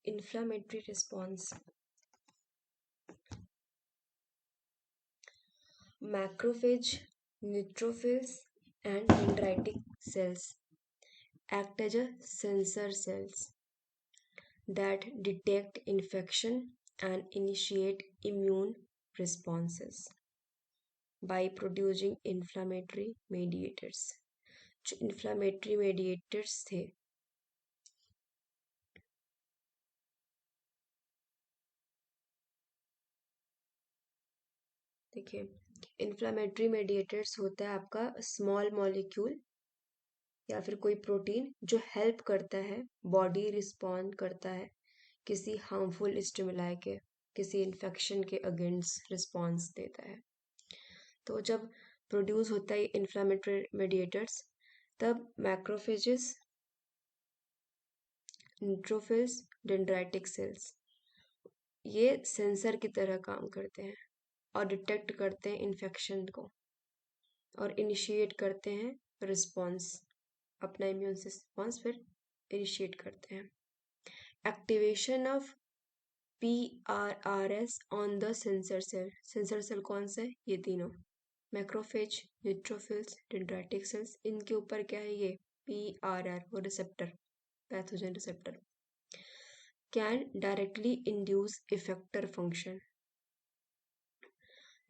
inflammatory response. Macrophage, neutrophils, and dendritic cells act as a sensor cells that detect infection and initiate immune responses by producing inflammatory mediators. जो inflammatory mediators थे, देखिए inflammatory mediators होता है आपका small molecule या फिर कोई protein जो हेल्प करता है, बॉडी रिस्पॉन्ड करता है किसी हार्मफुल स्टिमुलाई के, किसी इन्फेक्शन के अगेंस्ट रिस्पॉन्स देता है। तो जब प्रोड्यूस होता है इन्फ्लामेटरी मेडिएटर्स, तब मैक्रोफेजेस, न्यूट्रोफिल्स, डेंड्राइटिक सेल्स ये सेंसर की तरह काम करते हैं और डिटेक्ट करते हैं इन्फेक्शन को और इनिशिएट करते हैं रिस्पॉन्स, अपना इम्यून रिस्पॉन्स फिर इनिशिएट करते हैं। Activation of PRRS on the sensor cell. Sensor cell कौन सा है? ये तीनों, मैक्रोफेज, न्यूट्रोफिल्स, डेंड्राइटिक सेल्स, इनके ऊपर क्या है? ये PRR, वो receptor, pathogen receptor, can directly induce effector function.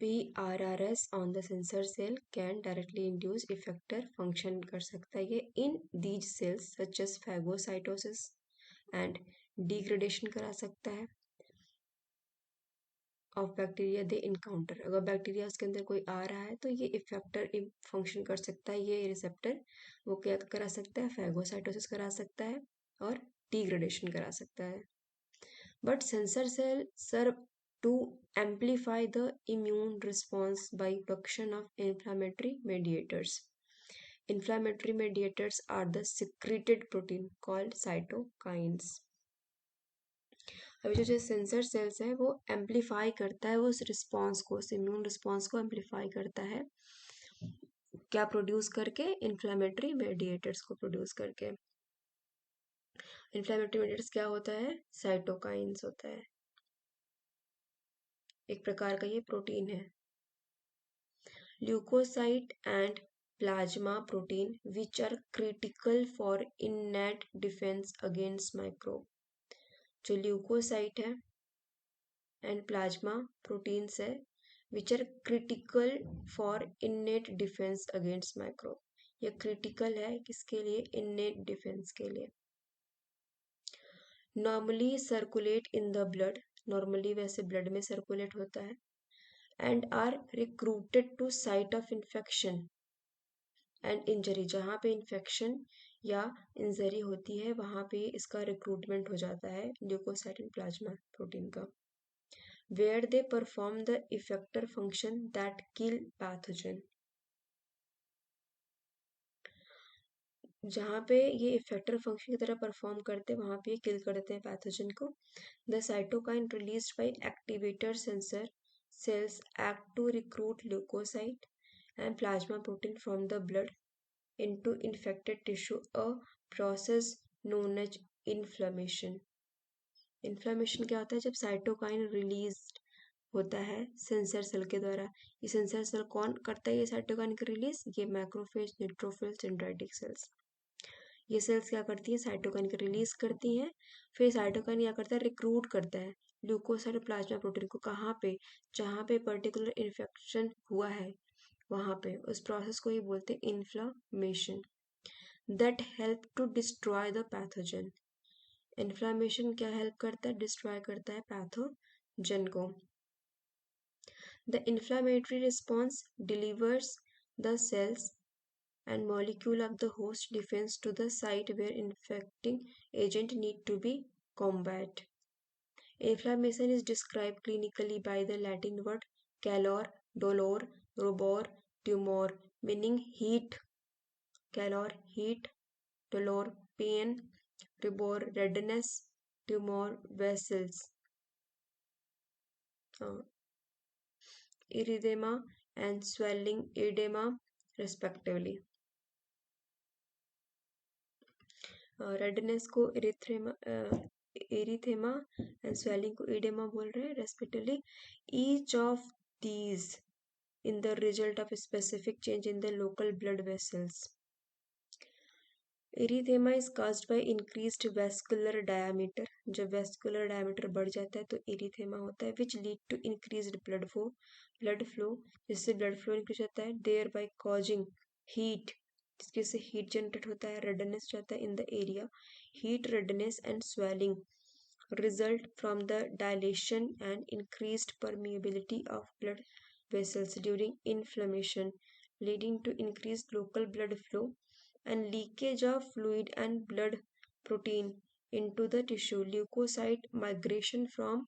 PRRS on the sensor cell can directly induce effector function कर सकता है ये in these cells such as phagocytosis and degradation करा सकता है ऑफ बैक्टीरिया दे इनकाउंटर। अगर bacteria उसके अंदर कोई आ रहा है तो ये इफेक्टर फंक्शन कर सकता है, ये रिसेप्टर वो क्या करा सकता है? फैगोसाइटोसिस करा सकता है और डिग्रेडेशन करा सकता है। But sensor cells serve to amplify the immune response by production of inflammatory mediators. Inflammatory mediators are the secreted protein called cytokines. अभी जो सेंसर सेल्स है वो एम्पलीफाई करता है उस रिस्पॉन्स को, उस इम्यून रिस्पॉन्स को एम्पलीफाई करता है, क्या प्रोड्यूस करके? इन्फ्लामेटरी मेडिएटर्स को प्रोड्यूस करके। इन्फ्लामेटरी मेडिएटर्स क्या होता है? साइटोकाइंस होता है, एक प्रकार का ये प्रोटीन है। Leukocyte and plasma protein which are critical for innate defence against microbe. जो ल्यूकोसाइट है एंड प्लाज्मा प्रोटीन्स है which are critical for innate defence against microbe. ये क्रिटिकल है किसके लिए? इन्नेट डिफेंस के लिए। Normally circulate in the blood, normally वैसे ब्लड में सर्कुलेट होता है, and are recruited to site of infection and injury. जहाँ पे इन्फेक्शन या इंजरी होती है वहाँ पे इसका रिक्रूटमेंट हो जाता है ल्यूकोसाइट एंड प्लाज्मा प्रोटीन का। Where they perform the effector function that kill pathogen. जहाँ पे ये इफेक्टर फंक्शन की तरह परफॉर्म करते हैं वहाँ पे ये किल करते हैं पैथोजन को। The cytokine released by activator sensor cells act to recruit leukocyte and plasma protein from the blood into infected tissue, a process known as inflammation. Inflammation क्या होता है? जब साइटोकाइन रिलीज होता है सेंसर सेल के द्वारा। ये सेंसर सेल कौन करता है ये साइटोकाइन की रिलीज? ये मैक्रोफेज, न्यूट्रोफिल्स, डेंड्राइटिक सेल्स। ये सेल्स क्या करती है? साइटोकाइन की रिलीज करती हैं। फिर साइटोकाइन क्या करता है? रिक्रूट करता है ल्यूकोसाइट प्लाज्मा प्रोटीन को। कहाँ पे? जहाँ पे पर्टिकुलर इन्फेक्शन हुआ है वहाँ पे। उस प्रोसेस को ये बोलते हैं inflammation. That help to destroy the pathogen. Inflammation क्या हेल्प करता है? डिस्ट्रॉय करता है पैथोजन को। The inflammatory response delivers the cells and molecule of the host defense to the site where infecting agent need to be combat. Inflammation is described clinically by the Latin word calor, dolor, rubor, tumor, meaning heat, calor, heat, dolor, pain, rubor, redness, tumor, vessels, erythema and swelling, edema, respectively. Redness को erythema and swelling को oedema बोल रहे हैं respectively. Each of these in the result of a specific change in the local blood vessels. Erythema is caused by increased vascular diameter. जब vascular diameter बढ़ जाता है तो एरिथेमा होता है, which lead to increased blood flow जिससे blood flow increase होता है, thereby causing heat, जिसकी से heat generate होता है, redness जाता है in the area. Heat, redness and swelling result from the dilation and increased permeability of blood vessels during inflammation, leading to increased local blood flow and leakage of fluid and blood protein into the tissue. Leukocyte migration from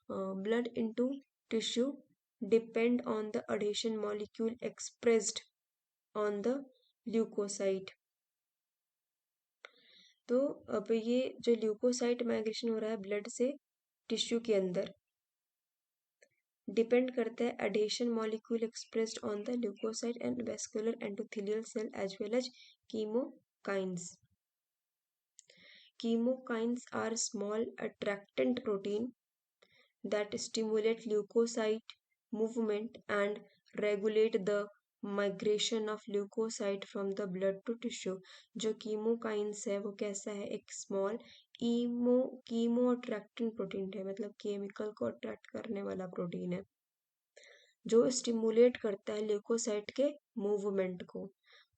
blood into tissue depend on the adhesion molecule expressed on the leukocyte. तो अब ये जो leucocyte migration हो रहा है blood से tissue के अंदर डिपेंड करता है adhesion molecule expressed on the leukocyte and vascular endothelial cell as well as chemokines. Chemokines are small attractant protein that stimulate leukocyte movement and regulate the migration of leukocyte from the blood to tissue. जो chemokines है वो कैसा है, एक small chemo attractant protein है, मतलब chemical को attract करने वाला प्रोटीन है जो स्टिमुलेट करता है ल्यूकोसाइट के मूवमेंट को.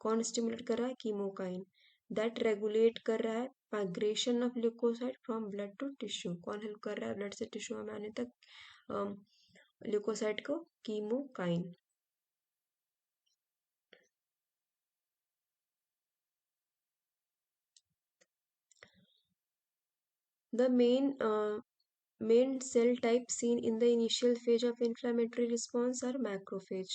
कौन स्टिमुलेट कर रहा है, कीमोकाइन. दैट रेगुलेट कर रहा है migration of leukocyte from blood to tissue. कौन हेल्प कर रहा है ब्लड से टिश्यू में आने तक ल्यूकोसाइट को, कीमोकाइन. The main cell type seen in the initial phase of inflammatory response are macrophage.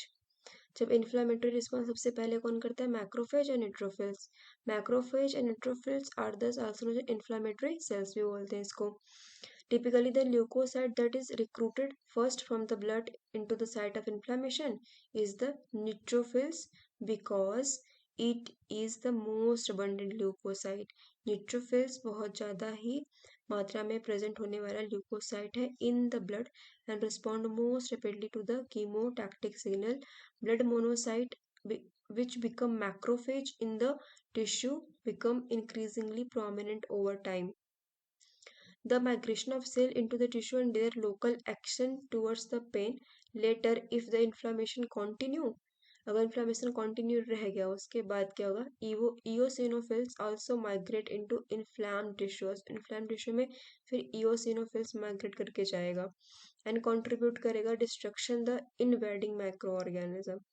जब इन्फ्लामेटरी रिस्पॉन्स सबसे पहले कौन करता है, मैक्रोफेज और neutrophils. Macrophage and neutrophils are these also known as inflammatory cells भी बोलते हैं इसको. Typically, the leukocyte that is recruited first from the blood into the site of inflammation is the neutrophils because it is the most abundant leukocyte. Neutrophils बहुत ज़्यादा ही मात्रा में present होने वाला ल्यूकोसाइट है in the blood and respond most rapidly to the chemotactic signal. Blood monocyte which become macrophage in the tissue become increasingly prominent over time. The migration of cell into the tissue and their local action towards the pain. Later, if the inflammation continue, अगर inflammation continue रह गया उसके बाद क्या होगा, eosinophils also migrate into inflamed tissues. inflamed tissue में फिर eosinophils migrate करके जाएगा and contribute करेगा destruction the invading microorganism.